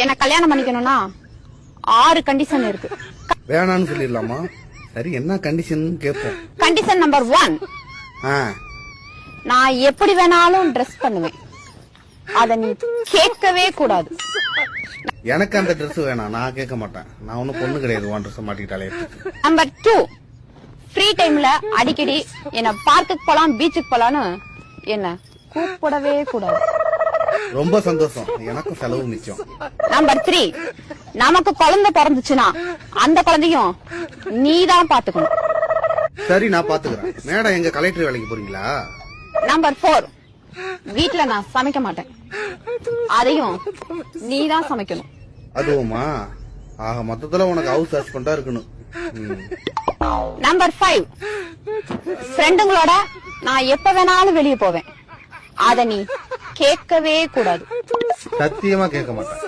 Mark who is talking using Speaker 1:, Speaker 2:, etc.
Speaker 1: என்ன கல்யாணம் பண்ணிக்கணும்னா 6 கண்டிஷன் இருக்கு.
Speaker 2: வேணான்னு சொல்லிடலாமா? சரி, என்ன கண்டிஷன் கேட்போம்.
Speaker 1: கண்டிஷன் நம்பர் 1, நான் எப்படி வேணாலும் ட்ரெஸ் பண்ணுவேன். அத நீ கேட்கவே கூடாது.
Speaker 2: எனக்கு அந்த ட்ரெஸ் வேணாம், நான் கேட்க மாட்டேன். நான் ஒன்னும் பொண்ணு கிடையாது, உன் ட்ரெஸ் மாட்டிக்கிட்டாலே.
Speaker 1: நம்பர் 2, ஃப்ரீ டைம்ல அடிக்கடி என்ன பார்க்குக்கு போலாம், பீச்சுக்கு போலான்னு என்ன கூப்பிடவே கூடாது.
Speaker 2: ரொம்ப சந்தோஷம், எனக்கும் செலவு மிச்சம்.
Speaker 1: நம்பர் 3, நமக்கு குழந்தை பிறந்துச்சுன்னா அந்த குழந்தையும் நீதான் பாத்துக்கணும்.
Speaker 2: சரி, நான் பாத்துக்கிறேன். மேடம், எங்க கலெக்டர் வேலைக்கு போறீங்களா?
Speaker 1: நம்பர் 4, வீட்டுல நான் சமைக்க மாட்டேன், அதையும் நீதான் சமைக்கணும்.
Speaker 2: அதுவுமா? ஆக மொத்தத்துல உனக்கு ஹவுஸ் ஹஸ்பண்டா இருக்கணும்.
Speaker 1: நம்பர் 5, ஃப்ரெண்டுங்களோட நான் எப்ப வேணாலும் வெளியே போவேன். அத நீ கேட்கவே கூடாது.
Speaker 2: சத்தியமா கேட்க மாட்டேன்.